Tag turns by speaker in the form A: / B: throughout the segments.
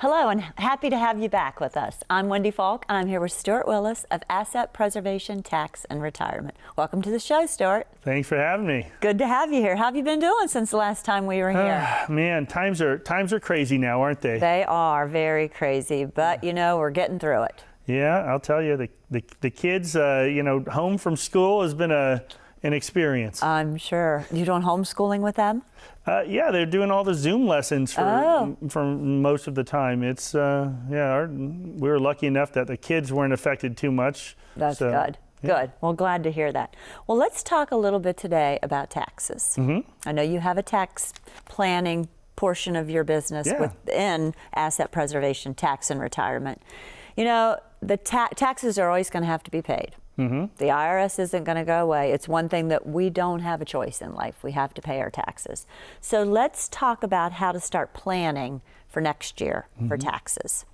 A: Hello, and happy to have you back with us. I'm Wendy Falk, and I'm here with Stewart Willis of Asset Preservation, Tax, and Retirement. Welcome to the show, Stewart.
B: Thanks for having me.
A: Good to have you here. How have you been doing since the last time we were here?
B: Man, times are crazy now, aren't they?
A: They are very crazy, but you know, we're getting through it.
B: Yeah, I'll tell you, the kids, home from school has been an experience.
A: I'm sure. You doing homeschooling with them?
B: Yeah, they're doing all the Zoom lessons for most of the time. It's we were lucky enough that the kids weren't affected too much.
A: That's good. Yeah. Good. Well, glad to hear that. Well, let's talk a little bit today about taxes. Mm-hmm. I know you have a tax planning portion of your business within Asset Preservation, Tax, and Retirement. You know, the taxes are always going to have to be paid. Mm-hmm. The IRS isn't going to go away. It's one thing that we don't have a choice in life. We have to pay our taxes. So let's talk about how to start planning for next year for taxes.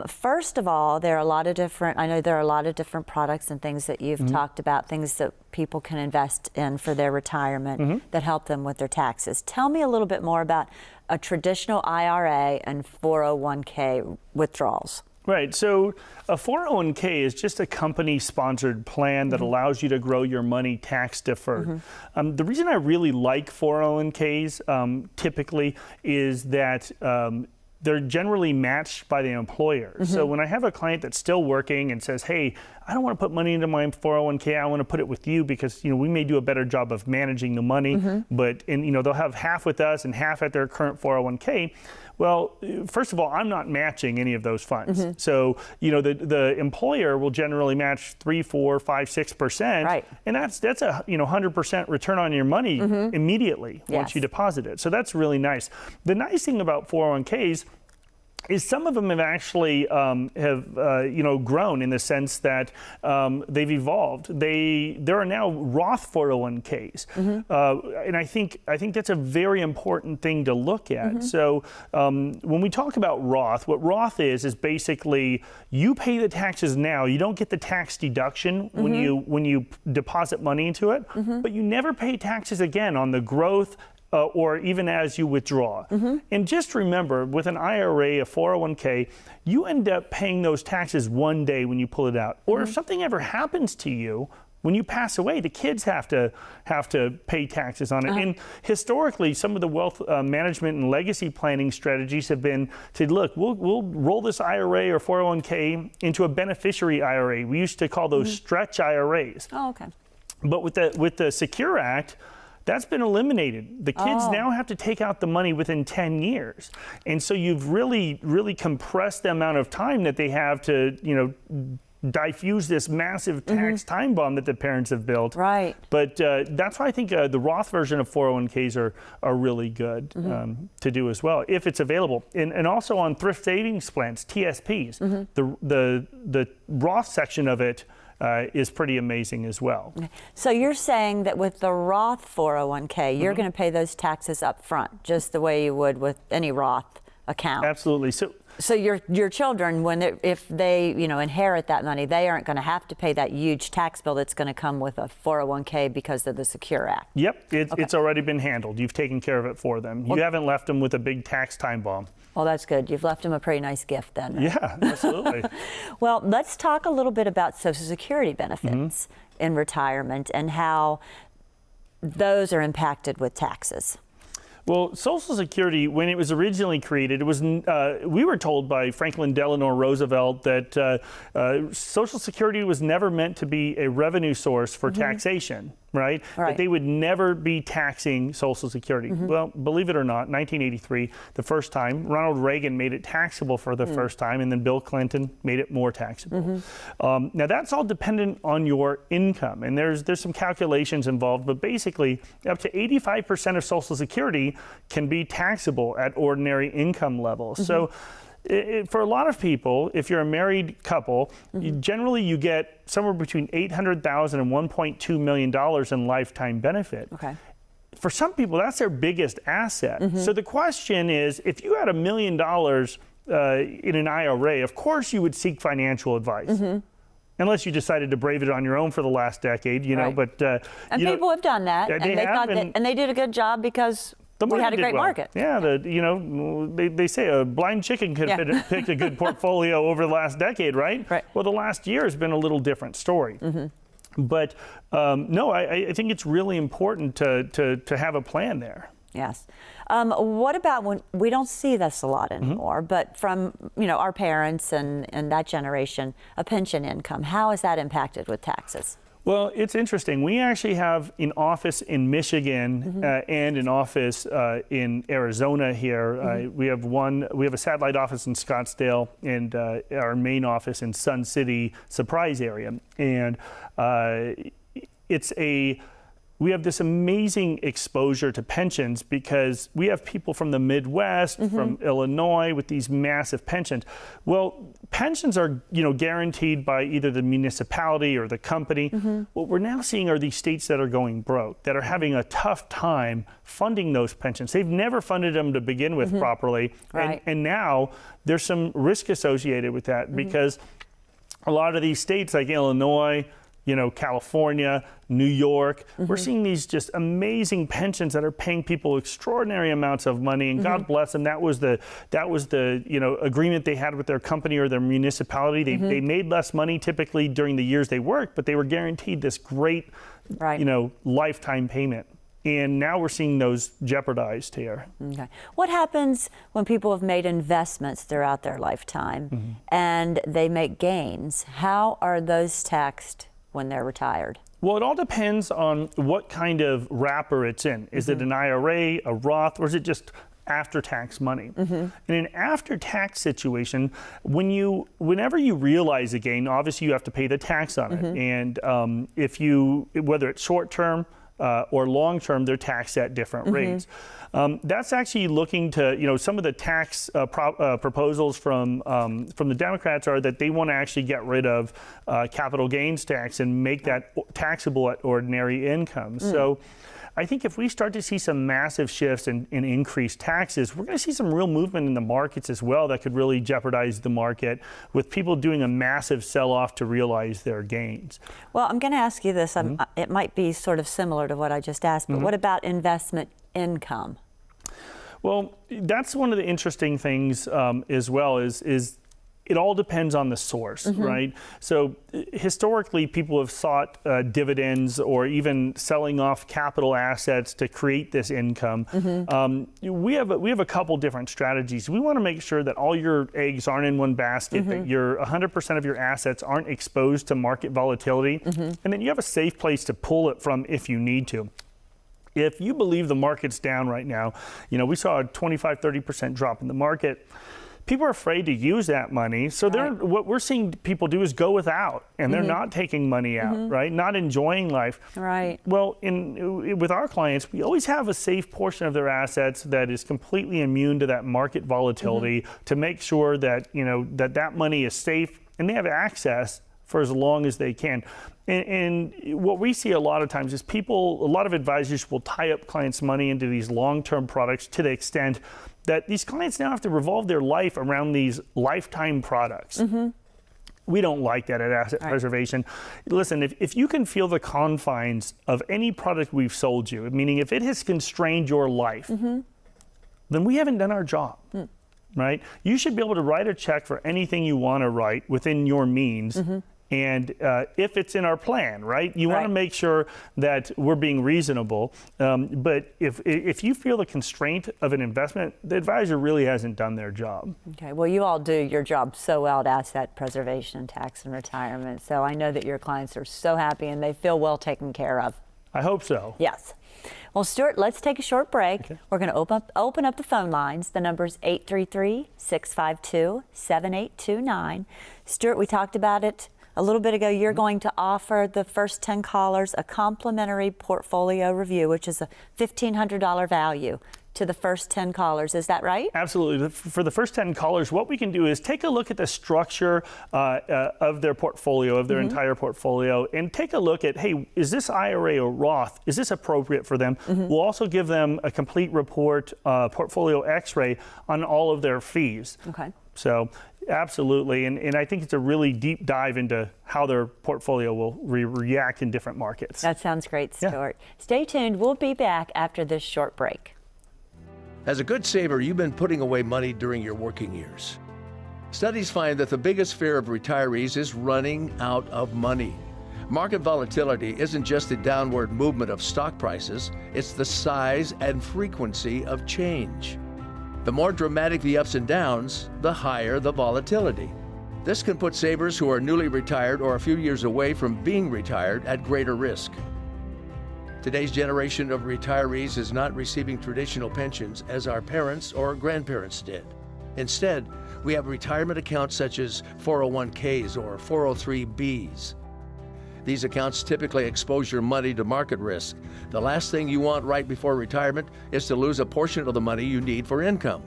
A: First of all, there are a lot of different products and things that you've talked about, things that people can invest in for their retirement that help them with their taxes. Tell me a little bit more about a traditional IRA and 401k withdrawals.
B: Right. So a 401k is just a company-sponsored plan that allows you to grow your money tax deferred. The reason I really like 401ks typically is that they're generally matched by the employer. So when I have a client that's still working and says, hey, I don't want to put money into my 401k, I want to put it with you because we may do a better job of managing the money, but they'll have half with us and half at their current 401k. Well, first of all, I'm not matching any of those funds. So, the employer will generally match 3, 4, 5, 6%.
A: Right.
B: And that's a 100% return on your money immediately once you deposit it. So that's really nice. The nice thing about 401ks is some of them have actually grown in the sense that they've evolved. There are now Roth 401ks, and I think that's a very important thing to look at. So when we talk about Roth, what Roth is basically you pay the taxes now. You don't get the tax deduction when you deposit money into it, but you never pay taxes again on the growth. Or even as you withdraw. And just remember, with an IRA, a 401k, you end up paying those taxes one day when you pull it out. Or if something ever happens to you, when you pass away, the kids have to pay taxes on it. And historically, some of the wealth management and legacy planning strategies have been to look, we'll roll this IRA or 401k into a beneficiary IRA. We used to call those stretch IRAs.
A: Oh, okay.
B: But with the Secure Act, that's been eliminated. The kids now have to take out the money within 10 years. And so you've really, really compressed the amount of time that they have to, diffuse this massive tax time bomb that the parents have built.
A: Right.
B: But that's why I think the Roth version of 401ks are really good to do as well, if it's available. And also on thrift savings plans, TSPs, the Roth section of it is pretty amazing as well.
A: So you're saying that with the Roth 401k, you're going to pay those taxes up front, just the way you would with any Roth account.
B: Absolutely.
A: So your children, if they inherit that money, they aren't going to have to pay that huge tax bill that's going to come with a 401k because of the Secure Act.
B: Yep, it's already been handled. You've taken care of it for them. You haven't left them with a big tax time bomb.
A: Well, that's good. You've left them a pretty nice gift then. Right?
B: Yeah, absolutely.
A: Well, let's talk a little bit about Social Security benefits in retirement and how those are impacted with taxes.
B: Well, Social Security, when it was originally created, it was we were told by Franklin Delano Roosevelt that Social Security was never meant to be a revenue source for taxation, right? That they would never be taxing Social Security. Well, believe it or not, 1983, the first time, Ronald Reagan made it taxable for the first time, and then Bill Clinton made it more taxable. Now, that's all dependent on your income, and there's some calculations involved, but basically, up to 85% of Social Security can be taxable at ordinary income levels. So for a lot of people, if you're a married couple, generally you get somewhere between $800,000 and $1.2 million in lifetime benefit.
A: Okay.
B: For some people, that's their biggest asset. So the question is, if you had $1 million in an IRA, of course you would seek financial advice. Unless you decided to brave it on your own for the last decade, you know. But
A: and people have done that, and they thought that, and they did a good job because we had a great market.
B: Yeah, they say a blind chicken could have picked a good portfolio over the last decade, right?
A: Right.
B: Well, the last year has been a little different story. But no, I think it's really important to have a plan there.
A: Yes. What about when we don't see this a lot anymore, but from our parents and that generation, a pension income, how is that impacted with taxes?
B: Well, it's interesting. We actually have an office in Michigan and an office in Arizona here. We have a satellite office in Scottsdale and our main office in Sun City, Surprise area. And we have this amazing exposure to pensions because we have people from the Midwest, from Illinois with these massive pensions. Well, pensions are, guaranteed by either the municipality or the company. What we're now seeing are these states that are going broke, that are having a tough time funding those pensions. They've never funded them to begin with properly.
A: Right.
B: And now there's some risk associated with that because a lot of these states like Illinois, California, New York, we're seeing these just amazing pensions that are paying people extraordinary amounts of money, and God bless them. That was the agreement they had with their company or their municipality. They made less money typically during the years they worked, but they were guaranteed this great, lifetime payment. And now we're seeing those jeopardized here.
A: Okay. What happens when people have made investments throughout their lifetime and they make gains? How are those taxed when they're retired?
B: Well, it all depends on what kind of wrapper it's in. Is it an IRA, a Roth, or is it just after-tax money? In an after-tax situation, whenever you realize a gain, obviously you have to pay the tax on it. And whether it's short-term or long-term, they're taxed at different rates. That's actually looking to, some of the tax proposals from the Democrats are that they want to actually get rid of capital gains tax and make that taxable at ordinary income. So I think if we start to see some massive shifts in increased taxes, we're going to see some real movement in the markets as well that could really jeopardize the market with people doing a massive sell-off to realize their gains.
A: Well, I'm going to ask you this. It might be sort of similar to what I just asked, but what about investment income?
B: Well, that's one of the interesting things as well is it all depends on the source, right? So historically, people have sought dividends or even selling off capital assets to create this income. We have a couple different strategies. We want to make sure that all your eggs aren't in one basket, that 100% of your assets aren't exposed to market volatility, and then you have a safe place to pull it from if you need to. If you believe the market's down right now, we saw a 25-30% drop in the market. People are afraid to use that money, so what we're seeing people do is go without, and they're not taking money out, right? Not enjoying life.
A: Right.
B: Well, with our clients, we always have a safe portion of their assets that is completely immune to that market volatility to make sure that that money is safe and they have access for as long as they can. And what we see a lot of times is a lot of advisors will tie up clients' money into these long-term products to the extent that these clients now have to revolve their life around these lifetime products. We don't like that at Asset Preservation. Listen, if you can feel the confines of any product we've sold you, meaning if it has constrained your life, then we haven't done our job. Right? You should be able to write a check for anything you want to write within your means. And if it's in our plan, right? You want to make sure that we're being reasonable. But if you feel the constraint of an investment, the advisor really hasn't done their job. Okay.
A: Well, you all do your job so well at Asset Preservation, Tax and Retirement. So I know that your clients are so happy and they feel well taken care of.
B: I hope so.
A: Yes. Well, Stewart, let's take a short break. Okay. We're going to open up the phone lines. The number's 833-652-7829. Stewart, we talked about it a little bit ago. You're going to offer the first 10 callers a complimentary portfolio review, which is a $1,500 value to the first 10 callers. Is that right?
B: Absolutely. For the first 10 callers, what we can do is take a look at the structure of their portfolio, of their entire portfolio, and take a look at, hey, is this IRA or Roth, is this appropriate for them? We'll also give them a complete report, portfolio x-ray on all of their fees.
A: Okay.
B: So absolutely, and I think it's a really deep dive into how their portfolio will react in different markets.
A: That sounds great, Stewart. Yeah. Stay tuned. We'll be back after this short break.
C: As a good saver, you've been putting away money during your working years. Studies find that the biggest fear of retirees is running out of money. Market volatility isn't just the downward movement of stock prices, it's the size and frequency of change. The more dramatic the ups and downs, the higher the volatility. This can put savers who are newly retired or a few years away from being retired at greater risk. Today's generation of retirees is not receiving traditional pensions as our parents or grandparents did. Instead, we have retirement accounts such as 401ks or 403bs. These accounts typically expose your money to market risk. The last thing you want right before retirement is to lose a portion of the money you need for income.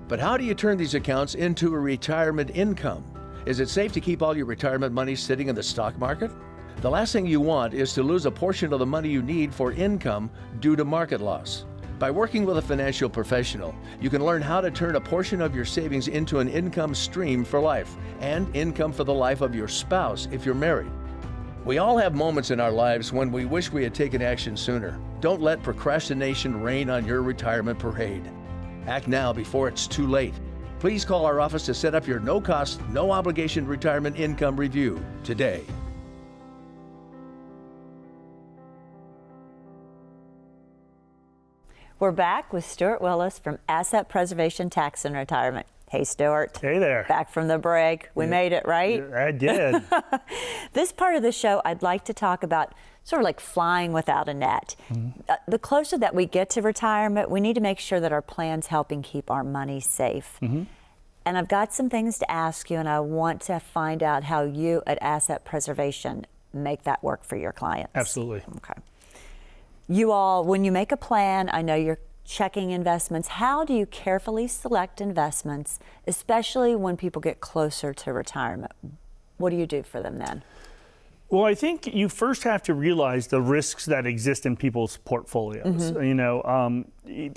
C: But how do you turn these accounts into a retirement income? Is it safe to keep all your retirement money sitting in the stock market? The last thing you want is to lose a portion of the money you need for income due to market loss. By working with a financial professional, you can learn how to turn a portion of your savings into an income stream for life and income for the life of your spouse if you're married. We all have moments in our lives when we wish we had taken action sooner. Don't let procrastination reign on your retirement parade. Act now before it's too late. Please call our office to set up your no-cost, no-obligation retirement income review today.
A: We're back with Stewart Willis from Asset Preservation Tax and Retirement. Hey, Stewart.
B: Hey there.
A: Back from the break. We made it, right?
B: Yeah, I did.
A: This part of the show, I'd like to talk about sort of like flying without a net. The closer that we get to retirement, we need to make sure that our plan's helping keep our money safe. And I've got some things to ask you, and I want to find out how you at Asset Preservation make that work for your clients.
B: Absolutely.
A: Okay. You all, when you make a plan, I know you're checking investments. How do you carefully select investments, especially when people get closer to retirement? What do you do for them then?
B: Well, I think you first have to realize the risks that exist in people's portfolios. You know,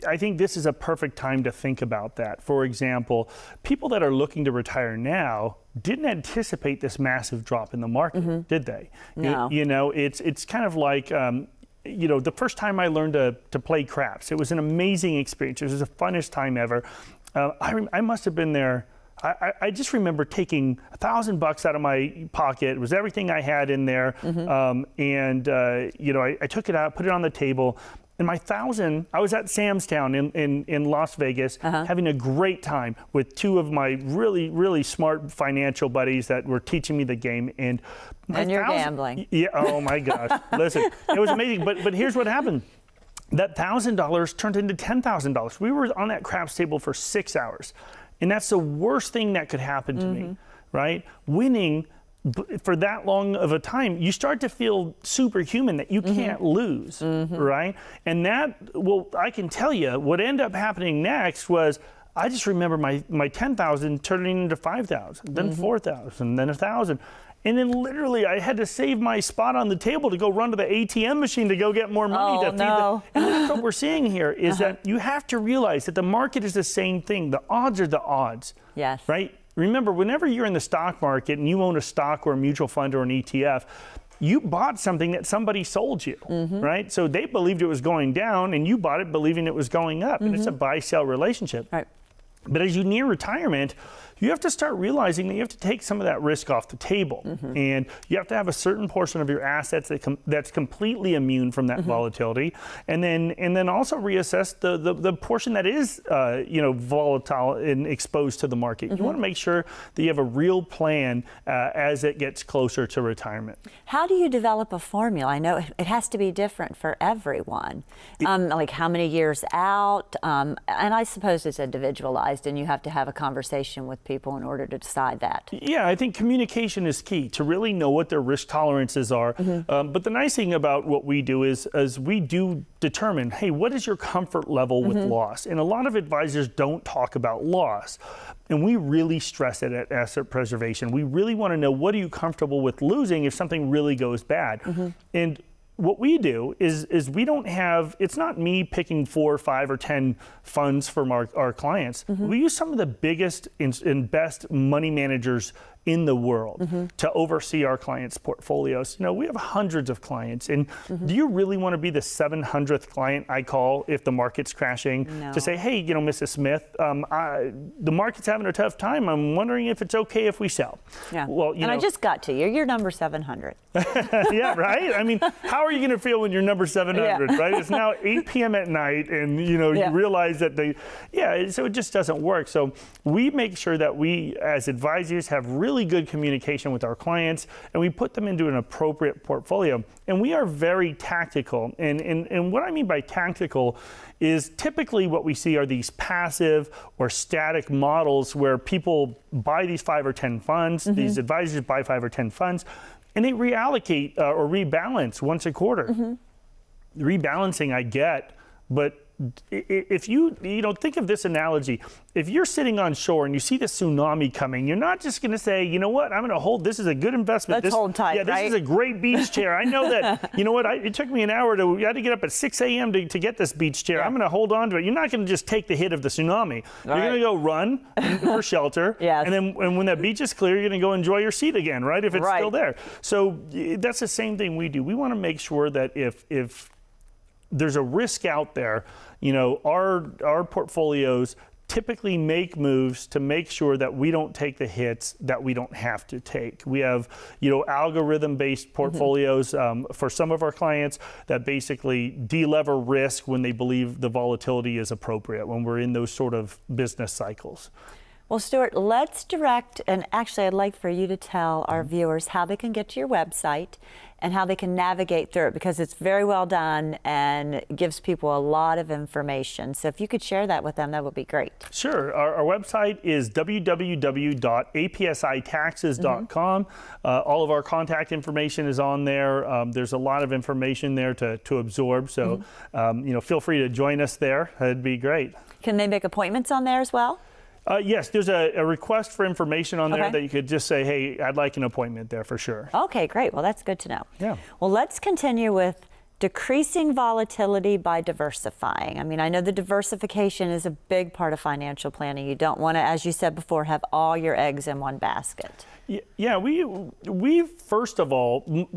B: I think this is a perfect time to think about that. For example, people that are looking to retire now didn't anticipate this massive drop in the market, did they?
A: No.
B: You know, it's kind of like, you know, the first time I learned to play craps, it was an amazing experience. It was the funnest time ever. I must have been there. I just remember taking $1,000 out of my pocket. It was everything I had in there. You know, I took it out, put it on the table. And my $1,000, I was at Sam's Town in Las Vegas, having a great time with two of my really, really smart financial buddies that were teaching me the game. And
A: you're gambling.
B: Yeah, oh my gosh. Listen, it was amazing. But here's what happened. That $1,000 turned into $10,000. We were on that craps table for 6 hours. And that's the worst thing that could happen to me, right? Winning for that long of a time, you start to feel superhuman that you can't lose, right? And that, well, I can tell you what ended up happening next was I just remember my 10,000 turning into 5,000, then 4,000, then 1,000. And then literally I had to save my spot on the table to go run to the ATM machine to go get more money to feed the, and that's what we're seeing here is that you have to realize that the market is the same thing. The odds are the odds.
A: Yes.
B: Right? Remember, whenever you're in the stock market and you own a stock or a mutual fund or an ETF, you bought something that somebody sold you, right? So they believed it was going down and you bought it believing it was going up. And it's a buy-sell relationship.
A: Right.
B: But as you near retirement, you have to start realizing that you have to take some of that risk off the table. And you have to have a certain portion of your assets that's completely immune from that volatility. And then also reassess the portion that is you know, volatile and exposed to the market. You want to make sure that you have a real plan as it gets closer to retirement.
A: How do you develop a formula? I know it has to be different for everyone. Like how many years out? And I suppose it's individualized and you have to have a conversation with people in order to decide that.
B: Yeah, I think communication is key to really know what their risk tolerances are. But the nice thing about what we do is we do determine, hey, what is your comfort level with loss? And a lot of advisors don't talk about loss. And we really stress it at Asset Preservation. We really want to know, what are you comfortable with losing if something really goes bad? And what we do is we don't have, it's not me picking 4, 5, or 10 funds from our clients. We use some of the biggest and best money managers in the world to oversee our clients' portfolios. We have hundreds of clients, and do you really want to be the 700th client I call if the market's crashing to say, hey, Mrs. Smith, the market's having a tough time. I'm wondering if it's okay if we sell.
A: Yeah.
B: Well,
A: I just got to you. You're number 700.
B: Yeah, right? I mean, how are you going to feel when you're number 700, right? It's now 8 p.m. at night, and you realize that so it just doesn't work. So we make sure that we, as advisors, have really good communication with our clients, and we put them into an appropriate portfolio. And we are very tactical. And what I mean by tactical is typically what we see are these passive or static models where people buy these 5 or 10 funds, these advisors buy 5 or 10 funds, and they reallocate or rebalance once a quarter. Rebalancing I get, but if you think of this analogy, if you're sitting on shore and you see the tsunami coming, you're not just going to say, you know what, I'm going to hold, this is a good investment.
A: Let's hold tight,
B: this is a great beach chair. I know that, it took me an hour I had to get up at 6 a.m. to get this beach chair. I'm going to hold on to it. You're not going to just take the hit of the tsunami. You're going to go run for shelter. And then when that beach is clear, you're going to go enjoy your seat again, right? If it's still there. So that's the same thing we do. We want to make sure that if there's a risk out there, our portfolios typically make moves to make sure that we don't take the hits that we don't have to take. We have, algorithm-based portfolios for some of our clients that basically de-lever risk when they believe the volatility is appropriate, when we're in those sort of business cycles.
A: Well, Stewart, let's direct, and actually I'd like for you to tell our viewers how they can get to your website and how they can navigate through it, because it's very well done and gives people a lot of information. So if you could share that with them, that would be great.
B: Sure. Our website is www.apsitaxes.com. All of our contact information is on there. There's a lot of information there to absorb. So, feel free to join us there. That'd be great.
A: Can they make appointments on there as well?
B: Yes, there's a request for information on there that you could just say, hey, I'd like an appointment there for sure.
A: Okay, great. Well, that's good to know.
B: Yeah.
A: Well, let's continue with decreasing volatility by diversifying. I mean, I know the diversification is a big part of financial planning. You don't want to, as you said before, have all your eggs in one basket.
B: Yeah, we first of all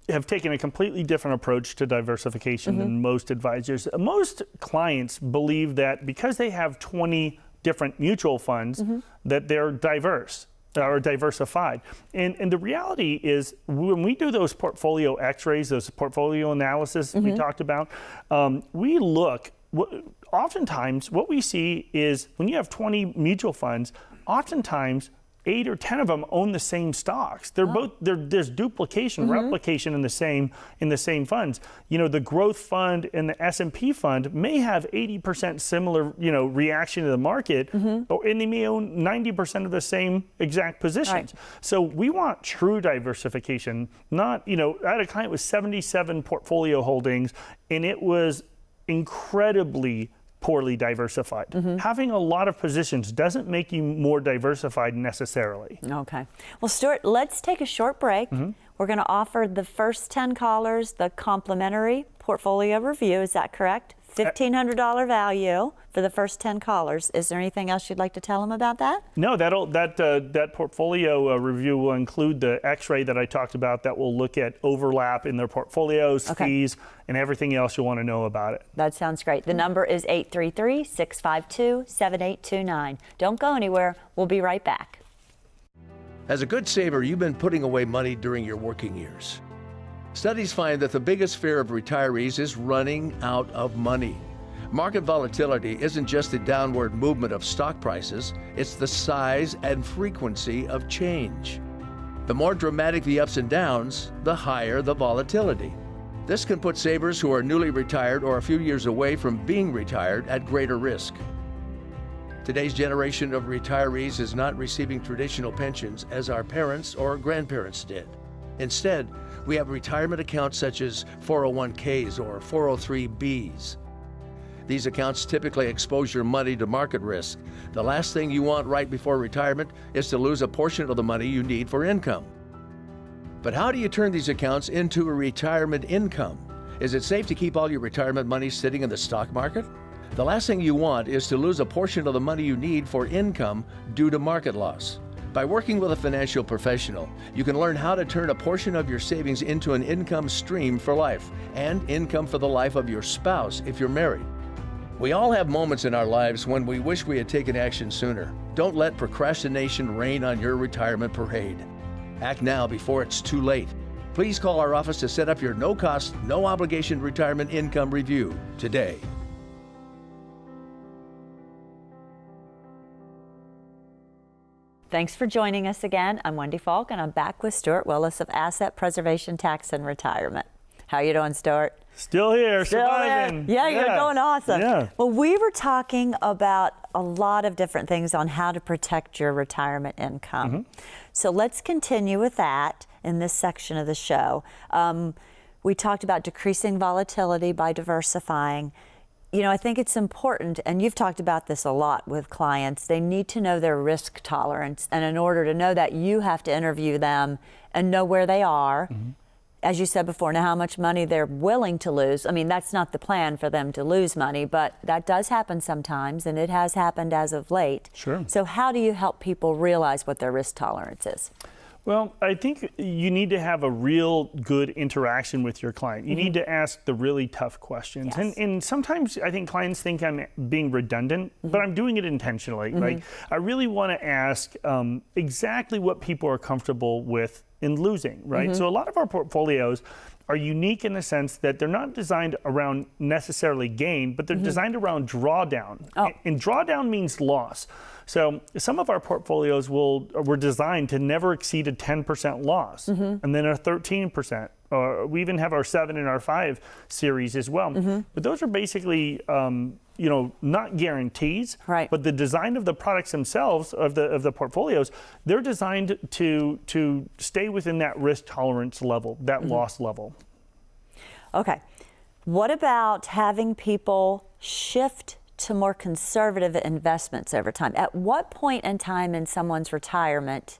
B: have taken a completely different approach to diversification than most advisors. Most clients believe that because they have 20 different mutual funds, that they're diverse or diversified. And the reality is, when we do those portfolio x-rays, those portfolio analysis we talked about, we look, oftentimes what we see is when you have 20 mutual funds, oftentimes 8 or 10 of them own the same stocks. There's duplication, replication in the same funds. The growth fund and the S&P fund may have 80% similar, reaction to the market, and they may own 90% of the same exact positions. Right. So we want true diversification. Not, I had a client with 77 portfolio holdings, and it was incredibly poorly diversified. Having a lot of positions doesn't make you more diversified necessarily. Okay.
A: Well, Stewart, let's take a short break. We're going to offer the first 10 callers the complimentary portfolio review. Is that correct? $1,500 value for the first 10 callers. Is there anything else you'd like to tell them about that?
B: No, that portfolio review will include the x-ray that I talked about that will look at overlap in their portfolios, fees, and everything else you'll want to know about it.
A: That sounds great. The number is 833-652-7829. Don't go anywhere. We'll be right back.
C: As a good saver, you've been putting away money during your working years. Studies find that the biggest fear of retirees is running out of money. Market volatility isn't just the downward movement of stock prices, it's the size and frequency of change. The more dramatic the ups and downs, the higher the volatility. This can put savers who are newly retired or a few years away from being retired at greater risk. Today's generation of retirees is not receiving traditional pensions as our parents or grandparents did. Instead, we have retirement accounts such as 401ks or 403bs. These accounts typically expose your money to market risk. The last thing you want right before retirement is to lose a portion of the money you need for income. But how do you turn these accounts into a retirement income? Is it safe to keep all your retirement money sitting in the stock market? The last thing you want is to lose a portion of the money you need for income due to market loss. By working with a financial professional, you can learn how to turn a portion of your savings into an income stream for life and income for the life of your spouse if you're married. We all have moments in our lives when we wish we had taken action sooner. Don't let procrastination reign on your retirement parade. Act now before it's too late. Please call our office to set up your no-cost, no-obligation retirement income review today.
A: Thanks for joining us again. I'm Wendy Falk, and I'm back with Stewart Willis of Asset Preservation, Tax, and Retirement. How you doing, Stewart?
B: Still here, surviving.
A: Yeah, you're doing awesome.
B: Yeah.
A: Well, we were talking about a lot of different things on how to protect your retirement income. So let's continue with that in this section of the show. We talked about decreasing volatility by diversifying. You know, I think it's important, and you've talked about this a lot with clients, they need to know their risk tolerance. And in order to know that, you have to interview them and know where they are. As you said before, know how much money they're willing to lose. I mean, that's not the plan for them to lose money, but that does happen sometimes, and it has happened as of late.
B: Sure.
A: So how do you help people realize what their risk tolerance is?
B: Well, I think you need to have a real good interaction with your client. You need to ask the really tough questions.
A: Yes.
B: And sometimes I think clients think I'm being redundant, but I'm doing it intentionally. Like, I really want to ask exactly what people are comfortable with in losing, right? So a lot of our portfolios are unique in the sense that they're not designed around necessarily gain, but they're designed around drawdown. And drawdown means loss. So some of our portfolios were designed to never exceed a 10% loss, and then a 13%. We even have our 7 and our 5 series as well. But those are basically, you know, not guarantees.
A: Right.
B: But the design of the products themselves, of the portfolios, they're designed to stay within that risk tolerance level, that loss level.
A: Okay. What about having people shift to more conservative investments over time? At what point in time in someone's retirement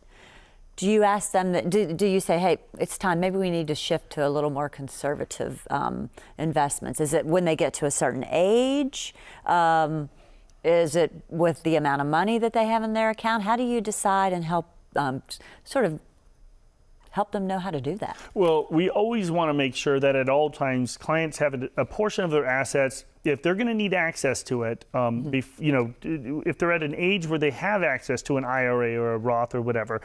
A: do you ask them that, do you say, hey, it's time, maybe we need to shift to a little more conservative investments? Is it when they get to a certain age? Is it with the amount of money that they have in their account? How do you decide and help sort of help them know how to do that?
B: Well, we always want to make sure that at all times clients have a portion of their assets, if they're going to need access to it, you know, if they're at an age where they have access to an IRA or a Roth or whatever,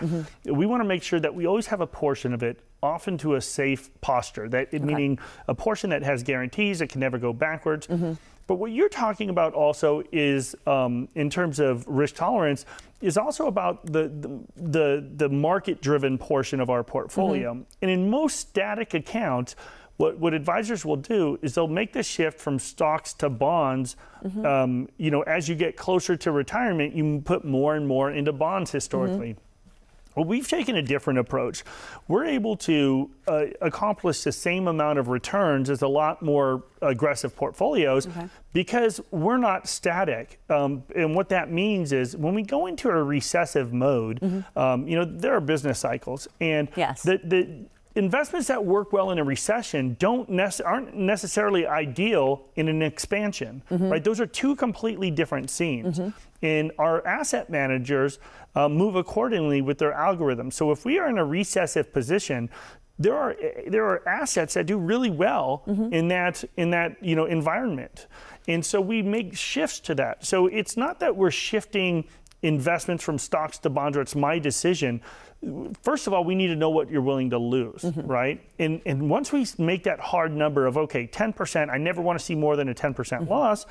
B: we want to make sure that we always have a portion of it often to a safe posture, meaning a portion that has guarantees, it can never go backwards. But what you're talking about also is, in terms of risk tolerance, is also about the market-driven portion of our portfolio. And in most static accounts, what advisors will do is they'll make the shift from stocks to bonds. You know, as you get closer to retirement, you put more and more into bonds historically. Well, we've taken a different approach. We're able to accomplish the same amount of returns as a lot more aggressive portfolios because we're not static. And what that means is when we go into a recessive mode, you know, there are business cycles. And the investments that work well in a recession aren't necessarily ideal in an expansion, right? Those are two completely different scenes. And our asset managers move accordingly with their algorithms. So if we are in a recessive position, there are assets that do really well in that you know, environment. And so we make shifts to that. So it's not that we're shifting investments from stocks to bonds, or it's my decision. First of all, we need to know what you're willing to lose, right? And once we make that hard number of, okay, 10%, I never want to see more than a 10% loss,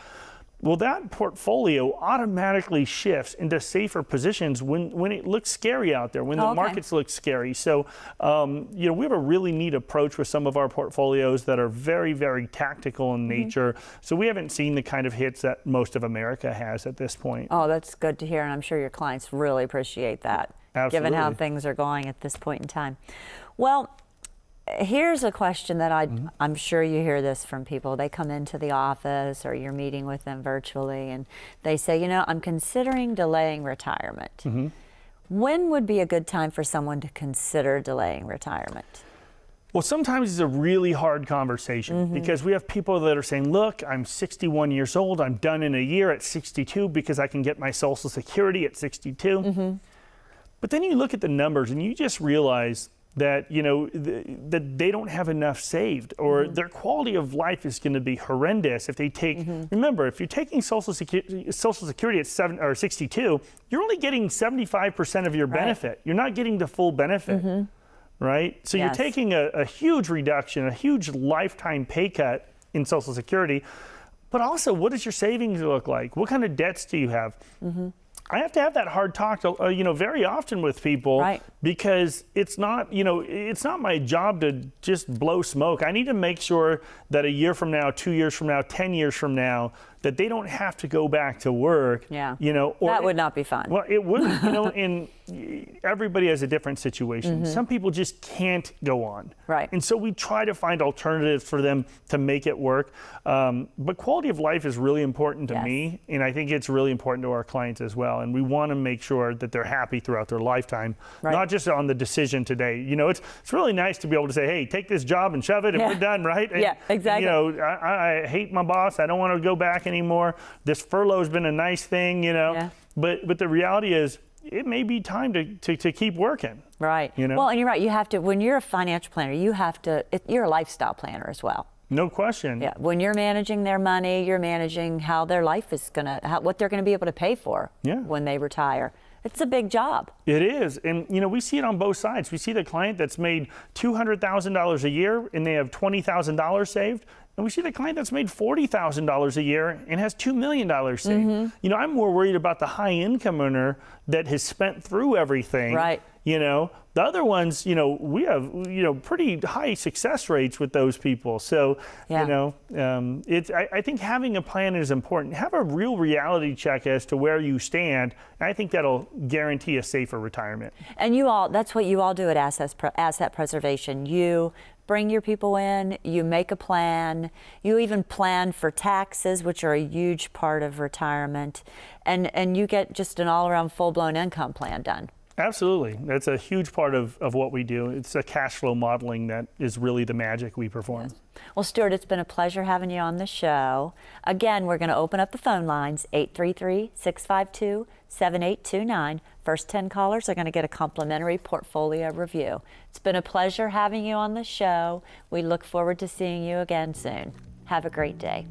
B: well, that portfolio automatically shifts into safer positions when it looks scary out there, when the markets look scary. So, you know, we have a really neat approach with some of our portfolios that are very, very tactical in nature. So we haven't seen the kind of hits that most of America has at this point.
A: Oh, that's good to hear, and I'm sure your clients really appreciate that, given how things are going at this point in time. Well, here's a question that I'm sure you hear this from people. They come into the office or you're meeting with them virtually and they say, you know, I'm considering delaying retirement. When would be a good time for someone to consider delaying retirement?
B: Well, sometimes it's a really hard conversation because we have people that are saying, look, I'm 61 years old. I'm done in a year at 62 because I can get my Social Security at 62. But then you look at the numbers and you just realize that, you know, that they don't have enough saved, or their quality of life is going to be horrendous if they take, remember, if you're taking Social Security at 62, you're only getting 75% of your benefit. You're not getting the full benefit, right? So you're taking a huge reduction, a huge lifetime pay cut in Social Security. But also, what does your savings look like? What kind of debts do you have? I have to have that hard talk, you know, very often with people, because it's not, you know, it's not my job to just blow smoke. I need to make sure that a year from now, 2 years from now, 10 years from now, that they don't have to go back to work. You know, or
A: that would not be fun.
B: Well, it wouldn't. You know, and everybody has a different situation. Some people just can't go on. And so we try to find alternatives for them to make it work. But quality of life is really important to me, and I think it's really important to our clients as well. And we want to make sure that they're happy throughout their lifetime, not just on the decision today. You know, it's really nice to be able to say, hey, take this job and shove it, and we're done, right? And,
A: exactly.
B: You know, I hate my boss. I don't want to go back anymore. This furlough's been a nice thing, you know. But the reality is, it may be time to keep working. You know?
A: Well, and you're right. You have to, when you're a financial planner, you have to, you're a lifestyle planner as well.
B: No question.
A: When you're managing their money, you're managing how their life is what they're going to be able to pay for when they retire. It's a big job.
B: It is. And, you know, we see it on both sides. We see the client that's made $200,000 a year and they have $20,000 saved. And we see the client that's made $40,000 a year and has $2 million saved. You know, I'm more worried about the high income earner that has spent through everything. You know, the other ones, you know, we have, you know, pretty high success rates with those people. So, you know, I think having a plan is important. Have a real reality check as to where you stand. And I think that'll guarantee a safer retirement.
A: And you all, that's what you all do at Asset Preservation. You bring your people in, you make a plan, you even plan for taxes, which are a huge part of retirement, and you get just an all-around full-blown income plan done.
B: Absolutely. That's a huge part of what we do. It's a cash flow modeling that is really the magic we perform.
A: Well, Stewart, it's been a pleasure having you on the show. Again, we're going to open up the phone lines, 833-652-7829. First 10 callers are going to get a complimentary portfolio review. It's been a pleasure having you on the show. We look forward to seeing you again soon. Have a great day.